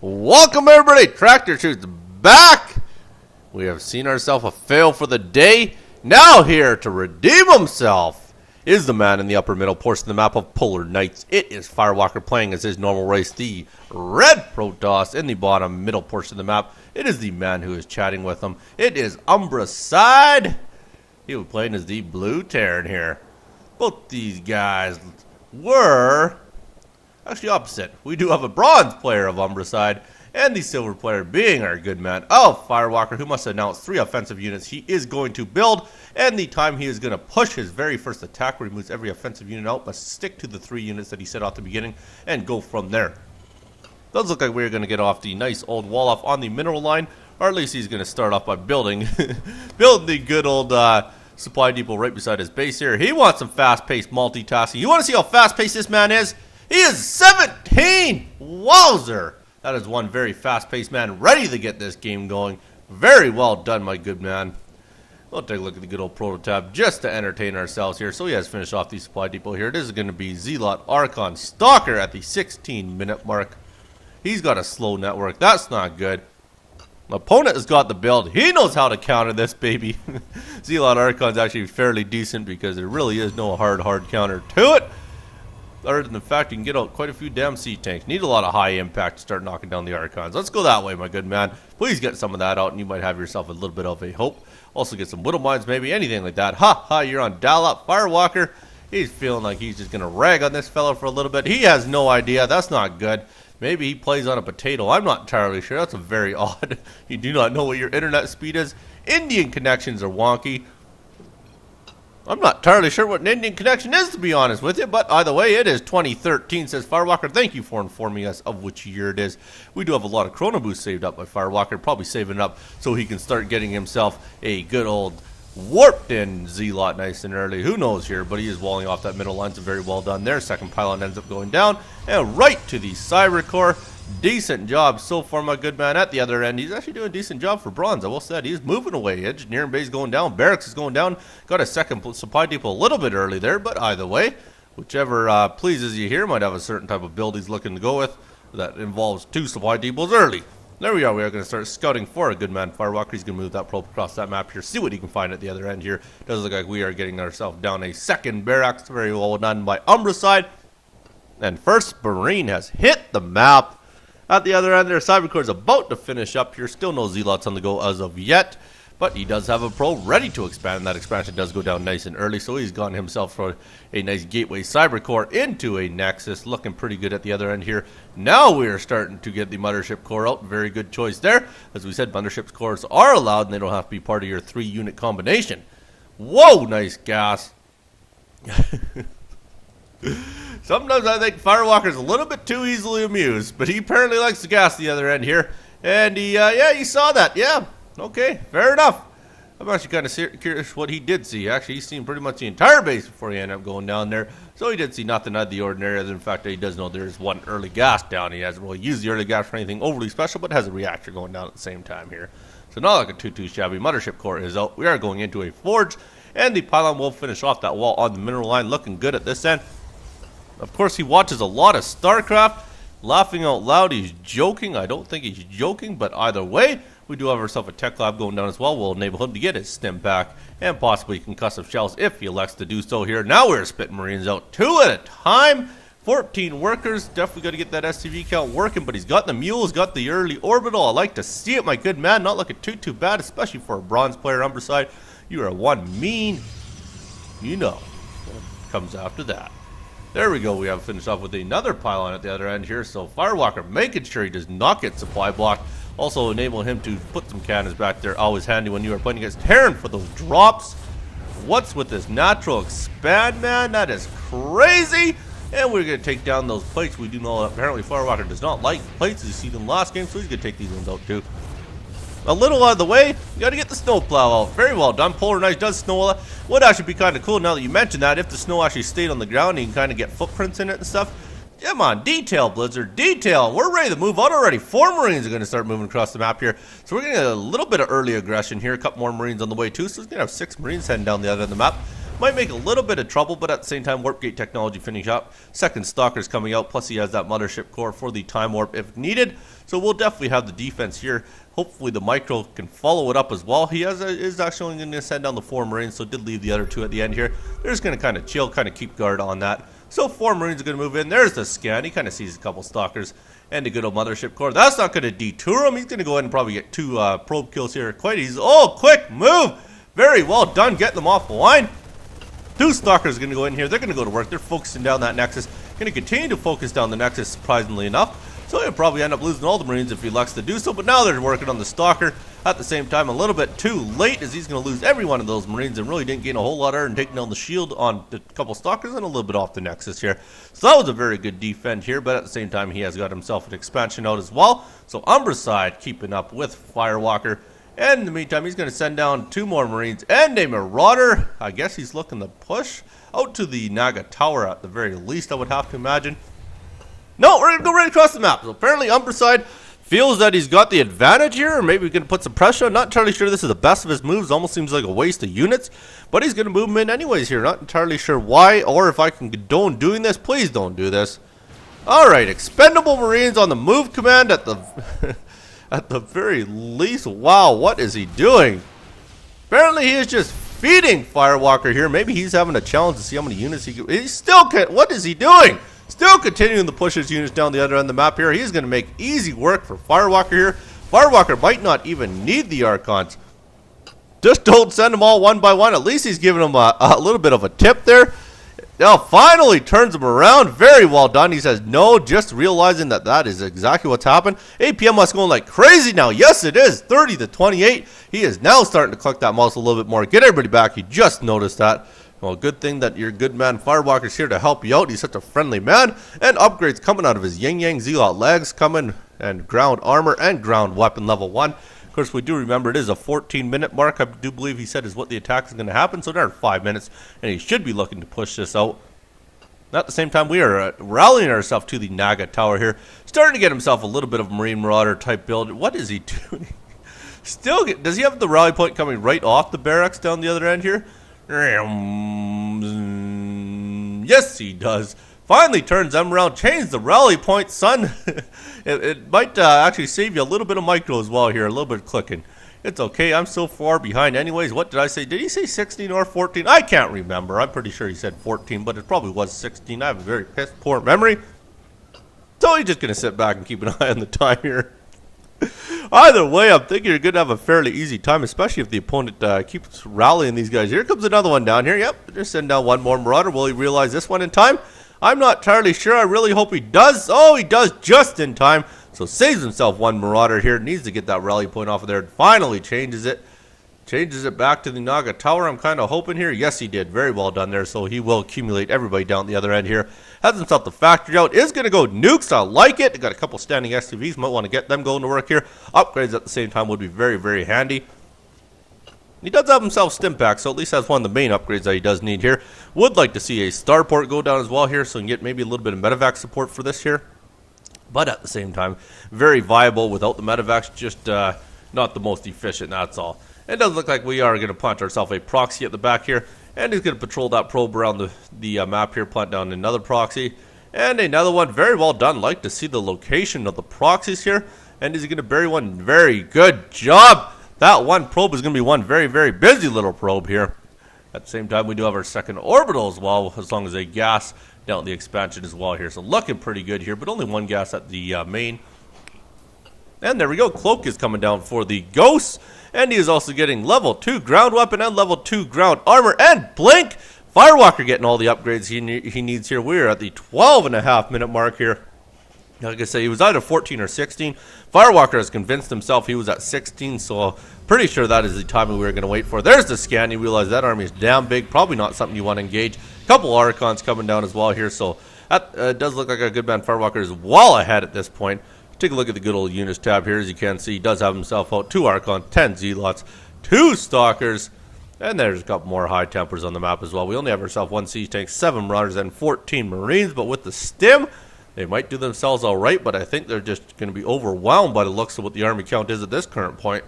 Welcome everybody, Tractorchute's back. We have seen ourselves a fail for the day. Now here to redeem himself is the man in the upper middle portion of the map of Polar Knights. It is Firewalker playing as his normal race, the red Protoss. In the bottom middle portion of the map, it is the man who is chatting with him. It is umbracide. He was playing as the blue Terran here. Both these guys were actually opposite. We do have a bronze player of umbracide and the silver player being our good man of Firewalker, who must announce 3 offensive units he is going to build, and the time he is going to push his very first attack where he moves every offensive unit out, but stick to the 3 units that he set off the beginning and go from there. Does look like we're going to get off the nice old wall off on the mineral line, or at least he's going to start off by building the good old supply depot right beside his base here. He wants some fast-paced multitasking. You want to see how fast-paced this man is? He is 17! Wowzer! That is one very fast-paced man ready to get this game going. Very well done, my good man. We'll take a look at the good old prototype just to entertain ourselves here. So he has finished off the supply depot here. This is going to be Zealot Archon Stalker at the 16-minute mark. He's got a slow network. That's not good. Opponent has got the build. He knows how to counter this baby. Zealot Archon's actually fairly decent because there really is no hard counter to it. Other than the fact you can get out quite a few damn sea tanks. Need a lot of high impact to start knocking down the Archons. Let's go that way, my good man. Please get some of that out and you might have yourself a little bit of a hope. Also get some Whittle Mines, maybe anything like that. Ha ha, you're on dial up. Firewalker, he's feeling like he's just going to rag on this fellow for a little bit. He has no idea. That's not good. Maybe he plays on a potato. I'm not entirely sure. That's a very odd. You do not know what your internet speed is. Indian connections are wonky. I'm not entirely sure what an Indian connection is, to be honest with you, but either way, it is 2013, says Firewalker. Thank you for informing us of which year it is. We do have a lot of Chrono Boost saved up by Firewalker, probably saving up so he can start getting himself a good old warped-in Zealot nice and early. Who knows here, but he is walling off that middle line, so very well done there. Second pylon ends up going down, and right to the Cyber Core. Decent job so far, my good man. At the other end, he's actually doing a decent job for bronze. I will say he's moving away. Engineering base going down. Barracks is going down. Got a second supply depot a little bit early there, but either way, whichever pleases you here might have a certain type of build he's looking to go with that involves 2 supply depots early. There we are. We are going to start scouting for a good man Firewalker. He's going to move that probe across that map here, see what he can find at the other end here. Does look like we are getting ourselves down a second barracks. Very well done by umbracide. And first Marine has hit the map. At the other end there, Cybercore is about to finish up here. Still no Zealots on the go as of yet. But he does have a pro ready to expand. That expansion does go down nice and early. So he's gone himself for a nice gateway Cybercore into a Nexus. Looking pretty good at the other end here. Now we are starting to get the Mothership Core out. Very good choice there. As we said, Mothership Cores are allowed and they don't have to be part of your 3-unit combination. Whoa, nice gas. Sometimes I think Firewalker's a little bit too easily amused, but he apparently likes to gas the other end here. And he, yeah, you saw that. Yeah, okay, fair enough. I'm actually kind of curious what he did see. Actually, he's seen pretty much the entire base before he ended up going down there. So he did see nothing out of the ordinary, other than the fact that he does know there's one early gas down. He hasn't really used the early gas for anything overly special, but has a reactor going down at the same time here. So not like a too shabby. Mothership Core is out. We are going into a forge, and the pylon will finish off that wall on the mineral line, looking good at this end. Of course, he watches a lot of StarCraft, laughing out loud. He's joking. I don't think he's joking, but either way, we do have ourselves a tech lab going down as well. We'll enable him to get his stim back and possibly concussive shells if he elects to do so here. Now we're spitting Marines out 2 at a time. 14 workers. Definitely got to get that SCV count working, but he's got the mules, got the early orbital. I like to see it, my good man. Not looking too bad, especially for a bronze player, umbracide. You are one mean, you know, what comes after that. There we go. We have finished off with another pylon at the other end here. So Firewalker making sure he does not get supply blocked. Also enable him to put some cannons back there. Always handy when you are playing against Terran for those drops. What's with this natural expand, man? That is crazy. And we're going to take down those plates. We do know that apparently Firewalker does not like plates. You see them last game, so he's going to take these ones out too. A little out of the way, you got to get the snowplow out. Very well done. Polar Knight does snow. Would actually be kind of cool now that you mentioned that. If the snow actually stayed on the ground, you can kind of get footprints in it and stuff. Come on, detail, Blizzard, detail. We're ready to move out already. 4 Marines are going to start moving across the map here. So we're getting a little bit of early aggression here. A couple more Marines on the way too. So we're going to have 6 Marines heading down the other end of the map. Might make a little bit of trouble, but at the same time, warp gate technology finishing up. Second Stalker's coming out, plus he has that mothership core for the time warp if needed. So we'll definitely have the defense here. Hopefully the micro can follow it up as well. He is actually going to send down the 4 Marines, so did leave the other 2 at the end here. They're just going to kind of chill, kind of keep guard on that. So 4 Marines are going to move in. There's the scan. He kind of sees a couple Stalkers and a good old mothership core. That's not going to detour him. He's going to go ahead and probably get 2 probe kills here quite easy. Oh, quick move. Very well done getting them off the line. 2 Stalkers are going to go in here. They're going to go to work. They're focusing down that Nexus. Going to continue to focus down the Nexus, surprisingly enough. So he'll probably end up losing all the Marines if he elects to do so. But now they're working on the Stalker. At the same time, a little bit too late, as he's going to lose every one of those Marines and really didn't gain a whole lot of and taking down the shield on a couple Stalkers and a little bit off the Nexus here. So that was a very good defend here, but at the same time, he has got himself an expansion out as well. So umbracide keeping up with Firewalker. And in the meantime, he's going to send down 2 more Marines and a Marauder. I guess he's looking to push out to the Naga Tower at the very least, I would have to imagine. No, we're going to go right across the map. So apparently umbracide feels that he's got the advantage here, or maybe we can put some pressure on. Not entirely sure this is the best of his moves. Almost seems like a waste of units, but he's going to move them in anyways here. Not entirely sure why, or if I can condone doing this. Please don't do this. Alright, expendable Marines on the move command at the at the very least. Wow, what is he doing? Apparently he is just feeding Firewalker here. Maybe he's having a challenge to see how many units he can. He still can't. What is he doing? Still continuing to push his units down the other end of the map here. He's going to make easy work for Firewalker here. Firewalker might not even need the Archons. Just don't send them all one by one. At least he's giving them a little bit of a tip there. Now finally turns him around. Very well done. He says no, just realizing that that is exactly what's happened. APM was going like crazy now. Yes, it is. 30 to 28. He is now starting to click that mouse a little bit more. Get everybody back. He just noticed that. Well, good thing that your good man Firewalker's here to help you out. He's such a friendly man. And upgrades coming out of his Yin Yang Zealot legs coming. And ground armor and ground weapon level 1. Of course, we do remember it is a 14-minute mark. I do believe he said is what the attack is going to happen. So they're 5 minutes. And he should be looking to push this out. At the same time, we are rallying ourselves to the Naga Tower here. Starting to get himself a little bit of Marine Marauder type build. What is he doing? Still, does he have the rally point coming right off the barracks down the other end here? Yes, he does. Finally turns them around. Change the rally point, son. it might actually save you a little bit of micro as well here. A little bit of clicking. It's okay. I'm so far behind anyways. What did I say? Did he say 16 or 14? I can't remember. I'm pretty sure he said 14, but it probably was 16. I have a very poor memory. So he's just going to sit back and keep an eye on the time here. Either way, I'm thinking you're going to have a fairly easy time, especially if the opponent keeps rallying these guys. Here comes another one down here. Yep, just send down one more Marauder. Will he realize this one in time? I'm not entirely sure. I really hope he does. Oh, he does just in time. So saves himself one Marauder here. Needs to get that rally point off of there. Finally changes it. Changes it back to the Naga Tower. I'm kind of hoping here. Yes, he did. Very well done there. So he will accumulate everybody down the other end here. Has himself the factory out. Is going to go nukes. I like it. Got a couple standing SCVs. Might want to get them going to work here. Upgrades at the same time would be very, very handy. He does have himself Stimpak, so at least that's one of the main upgrades that he does need here. Would like to see a starport go down as well here, so he can get maybe a little bit of medevac support for this here. But at the same time, very viable without the medevacs, just not the most efficient, that's all. It does look like we are going to plant ourselves a proxy at the back here, and he's going to patrol that probe around the map here, plant down another proxy, and another one. Very well done. Like to see the location of the proxies here, and is he going to bury one? Very good job. That one probe is going to be one very, very busy little probe here. At the same time, we do have our second orbital as well, as long as a gas down the expansion as well here. So looking pretty good here, but only one gas at the main. And there we go. Cloak is coming down for the Ghost. And he is also getting level 2 ground weapon and level 2 ground armor. And Blink! Firewalker getting all the upgrades he needs here. We're at the 12.5 minute mark here. Like I say, he was either 14 or 16. Firewalker has convinced himself he was at 16, so pretty sure that is the timing we were going to wait for. There's the scan. You realize that army is damn big. Probably not something you want to engage. A couple Archons coming down as well here, so that does look like a good man. Firewalker is well ahead at this point. Take a look at the good old units tab here. As you can see, he does have himself out 2 Archons, 10 Zealots, 2 Stalkers, and there's a couple more high tempers on the map as well. We only have ourselves 1 siege tank, 7 Marauders, and 14 Marines, but with the stim, they might do themselves all right, but I think they're just going to be overwhelmed by the looks of what the army count is at this current point.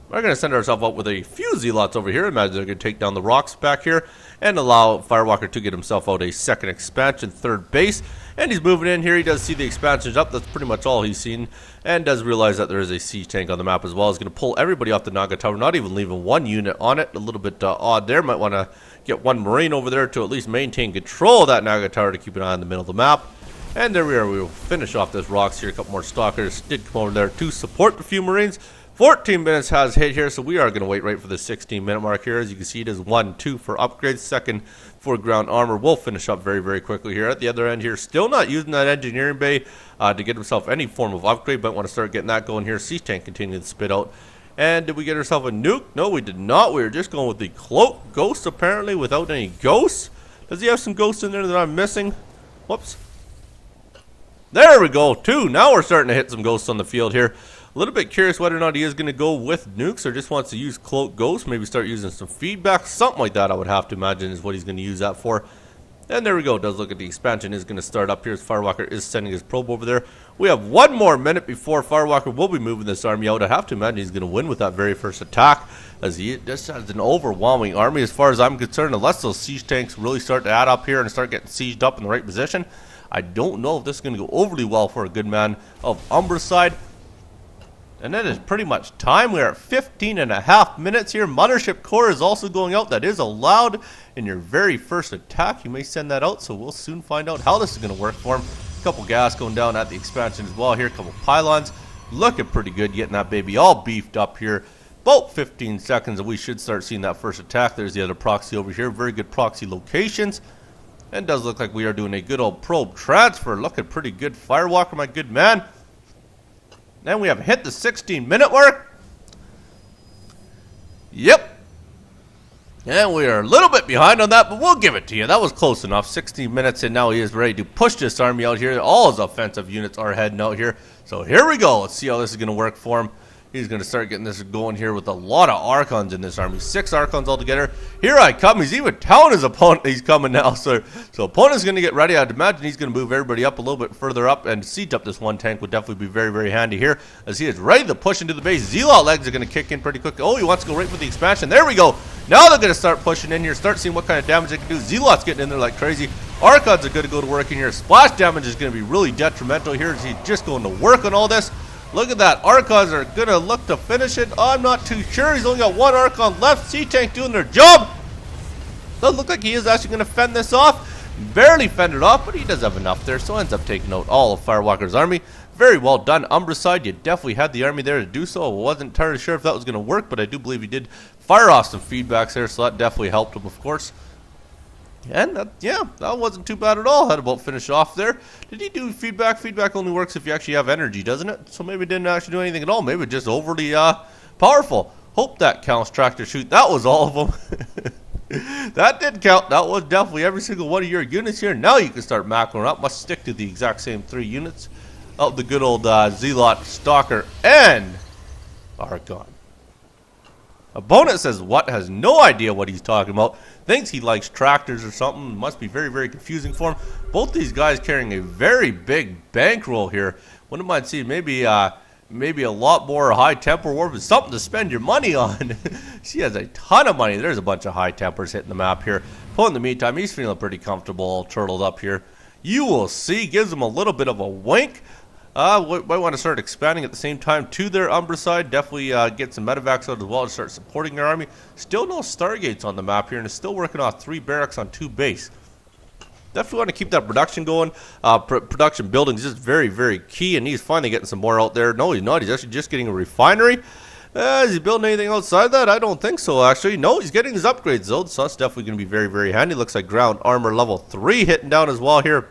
We're going to send ourselves out with a few zealots over here. Imagine they're going to take down the rocks back here and allow Firewalker to get himself out a second expansion, third base. And he's moving in here. He does see the expansions up. That's pretty much all he's seen. And does realize that there is a siege tank on the map as well. He's going to pull everybody off the Naga Tower, not even leaving one unit on it. A little bit odd there. Might want to get one Marine over there to at least maintain control of that Naga Tower to keep an eye on the middle of the map. And there we are. We will finish off this rocks here. A couple more stalkers did come over there to support the few Marines. 14 minutes has hit here, so we are going to wait right for the 16-minute mark here. As you can see, it is 1-2 for upgrades, second for ground armor. We'll finish up very, very quickly here. At the other end here, still not using that engineering bay to get himself any form of upgrade, but want to start getting that going here. Siege tank continuing to spit out. And did we get ourselves a nuke? No, we did not. We were just going with the cloak ghost, apparently, without any ghosts. Does he have some ghosts in there that I'm missing? Whoops. There we go, 2. Now we're starting to hit some ghosts on the field here. A little bit curious whether or not he is going to go with nukes or just wants to use cloak ghost. Maybe start using some feedback. Something like that I would have to imagine is what he's going to use that for. And there we go. Does look at the expansion is going to start up here as Firewalker is sending his probe over there. We have 1 more minute before Firewalker will be moving this army out. I have to imagine he's going to win with that very first attack, as he just has an overwhelming army as far as I'm concerned. Unless those siege tanks really start to add up here and start getting sieged up in the right position, I don't know if this is going to go overly well for a good man of umbracide. And that is pretty much time. We are at 15.5 minutes here. Mothership core is also going out. That is allowed in your very first attack. You may send that out, so we'll soon find out how this is going to work for him. A couple gas going down at the expansion as well here. A couple pylons. Looking pretty good, getting that baby all beefed up here. About 15 seconds, and we should start seeing that first attack. There's the other proxy over here. Very good proxy locations. And does look like we are doing a good old probe transfer. Looking pretty good, Firewalker, my good man. And we have hit the 16-minute mark. Yep. And we are a little bit behind on that, but we'll give it to you. That was close enough. 16 minutes, and now he is ready to push this army out here. All his offensive units are heading out here. So here we go. Let's see how this is going to work for him. He's going to start getting this going here with a lot of Archons in this army. 6 Archons altogether. Here I come. He's even telling his opponent he's coming now. So opponent's going to get ready. I'd imagine he's going to move everybody up a little bit further up. And siege up this one tank would definitely be very, very handy here, as he is ready to push into the base. Zealot legs are going to kick in pretty quick. Oh, he wants to go right for the expansion. There we go. Now they're going to start pushing in here. Start seeing what kind of damage they can do. Zealot's getting in there like crazy. Archons are going to go to work in here. Splash damage is going to be really detrimental here, as he's just going to work on all this. Look at that. Archons are going to look to finish it. I'm not too sure. He's only got 1 Archon left. C-Tank doing their job. Doesn't look like he is actually going to fend this off. Barely fended off, but he does have enough there, so ends up taking out all of Firewalker's army. Very well done, Umbracide. You definitely had the army there to do so. I wasn't entirely sure if that was going to work, but I do believe he did fire off some feedbacks there, so that definitely helped him, of course. And that wasn't too bad at all. Had about finished off there. Did he do feedback? Feedback only works if you actually have energy, doesn't it? So maybe it didn't actually do anything at all. Maybe just overly powerful. Hope that counts, tractor chute. That was all of them. That did count. That was definitely every single one of your units here. Now you can start macroing up. Must stick to the exact same 3 units of the good old Zealot, Stalker, and Archon. Opponent says what? Has no idea what he's talking about. Thinks he likes tractors or something. Must be very, very confusing for him. Both these guys carrying a very big bankroll here. Wouldn't mind seeing maybe a lot more high temper war, but something to spend your money on. She has a ton of money. There's a bunch of high tempers hitting the map here. But in the meantime, he's feeling pretty comfortable, all turtled up here. You will see. Gives him a little bit of a wink. Might want to start expanding at the same time to their Umbracide. Definitely get some medevacs out as well to start supporting their army. Still no Stargates on the map here, and is still working off 3 barracks on 2 base. Definitely want to keep that production going. Production building is just very, very key, and he's finally getting some more out there. No, he's not. He's actually just getting a refinery. Is he building anything outside that? I don't think so, actually. No, he's getting his upgrades, though, so that's definitely going to be very, very handy. Looks like ground armor level 3 hitting down as well here.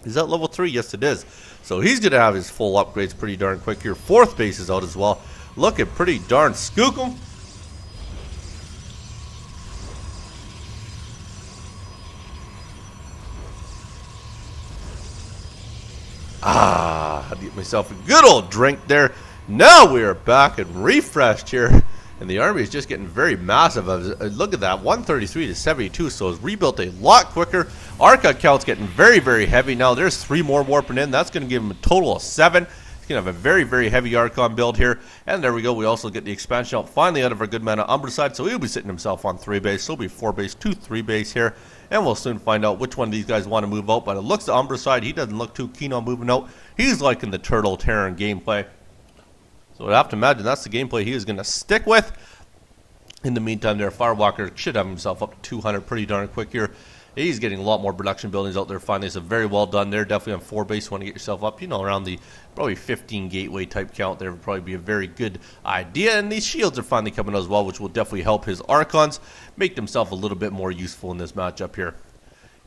Is that level 3? Yes, it is. So he's going to have his full upgrades pretty darn quick here. 4th base is out as well. Looking pretty darn skookum. Had to get myself a good old drink there. Now we are back and refreshed here. And the army is just getting very massive. Look at that, 133 to 72, so it's rebuilt a lot quicker. Arca count's getting very, very heavy now. There's 3 more warping in. That's going to give him a total of 7. He's going to have a very, very heavy Archon build here. And there we go. We also get the expansion out finally out of our good man at umbracide. So he'll be sitting himself on 3 base. So it'll be 4 base, 2 3 base here. And we'll soon find out which one of these guys want to move out. But it looks to umbracide. He doesn't look too keen on moving out. He's liking the Turtle Terran gameplay. So I have to imagine that's the gameplay he is going to stick with. In the meantime, there, Firewalker should have himself up to 200 pretty darn quick here. He's getting a lot more production buildings out there finally, so very well done there. Definitely on 4 base, you want to get yourself up, around the probably 15 gateway type count there would probably be a very good idea. And these shields are finally coming out as well, which will definitely help his Archons make himself a little bit more useful in this matchup here.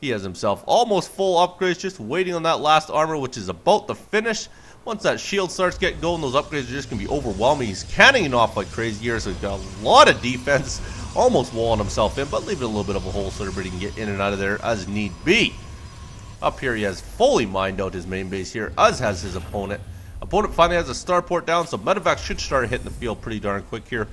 He has himself almost full upgrades, just waiting on that last armor, which is about to finish. Once that shield starts getting going, those upgrades are just going to be overwhelming. He's cannoning off like crazy here, so he's got a lot of defense. Almost walling himself in, but leaving a little bit of a hole so everybody can get in and out of there as need be. Up here, he has fully mined out his main base here, as has his opponent. Opponent finally has a starport down, so medevacs should start hitting the field pretty darn quick here.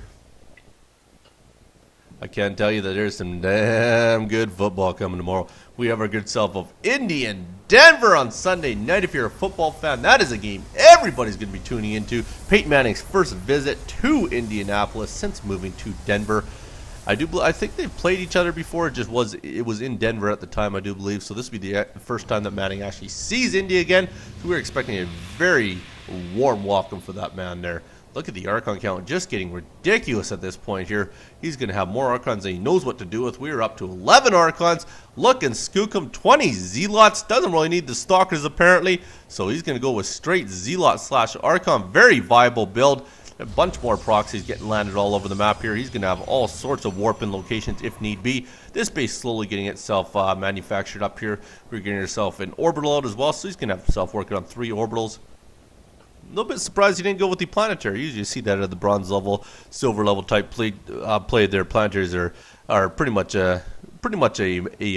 I can tell you that there's some damn good football coming tomorrow. We have our good self of Indy and Denver on Sunday night. If you're a football fan, that is a game everybody's going to be tuning into. Peyton Manning's first visit to Indianapolis since moving to Denver. I think they've played each other before. It was in Denver at the time, I do believe. So this will be the first time that Manning actually sees Indy again. So we're expecting a very warm welcome for that man there. Look at the Archon count, just getting ridiculous at this point here. He's going to have more Archons than he knows what to do with. We are up to 11 Archons. Look and skook him, 20 Zealots. Doesn't really need the Stalkers apparently. So he's going to go with straight Zealot / Archon. Very viable build. A bunch more proxies getting landed all over the map here. He's going to have all sorts of warp-in locations if need be. This base slowly getting itself manufactured up here. We're getting ourselves an orbital out as well, so he's going to have himself working on 3 orbitals. A little bit surprised he didn't go with the planetary. You usually see that at the bronze level, silver level type play there. Planetaries are pretty much a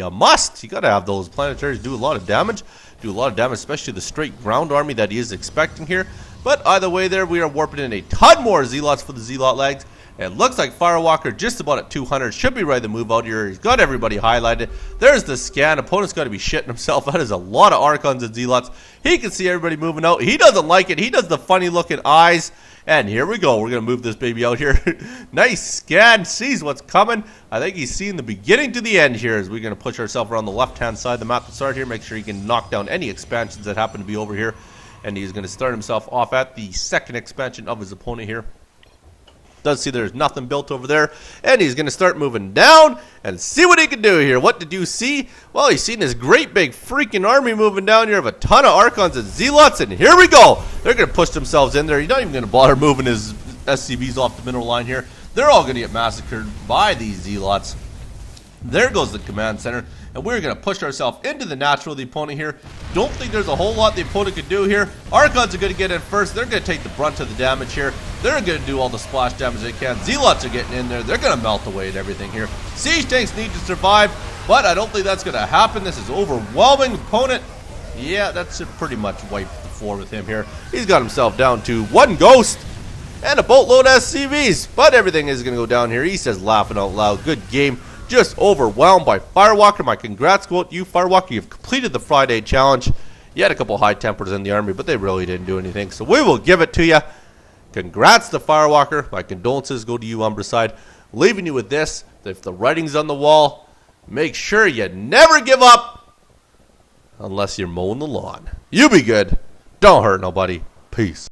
must. You got to have those. Planetaries do a lot of damage. Especially the straight ground army that he is expecting here. But either way there, we are warping in a ton more Zealots for the Zealot legs. It looks like Firewalker just about at 200. Should be ready to move out here. He's got everybody highlighted. There's the scan. Opponent's got to be shitting himself. That is a lot of Archons and Zealots. He can see everybody moving out. He doesn't like it. He does the funny looking eyes. And here we go. We're going to move this baby out here. Nice scan. Sees what's coming. I think he's seeing the beginning to the end here as we're going to push ourselves around the left-hand side of the map to start here. Make sure he can knock down any expansions that happen to be over here. And he's going to start himself off at the second expansion of his opponent here. Does see there's nothing built over there. And he's going to start moving down and see what he can do here. What did you see? Well, he's seen this great big freaking army moving down here of a ton of Archons and Zealots. And here we go. They're going to push themselves in there. He's not even going to bother moving his SCVs off the middle line here. They're all going to get massacred by these Zealots. There goes the command center. And we're going to push ourselves into the natural of the opponent here. Don't think there's a whole lot the opponent could do here. Archons are going to get in first. They're going to take the brunt of the damage here. They're going to do all the splash damage they can. Zealots are getting in there. They're going to melt away at everything here. Siege tanks need to survive, but I don't think that's going to happen. This is overwhelming. Opponent, yeah, that should pretty much wipe the floor with him here. He's got himself down to 1 ghost and a boatload of SCVs, but everything is going to go down here. He says laughing out loud. Good game. Just overwhelmed by Firewalker. My congrats go out to you, Firewalker. You've completed the Friday challenge. You had a couple high tempers in the army, but they really didn't do anything. So we will give it to you. Congrats to Firewalker. My condolences go to you, umbracide. Leaving you with this. If the writing's on the wall, make sure you never give up unless you're mowing the lawn. You be good. Don't hurt nobody. Peace.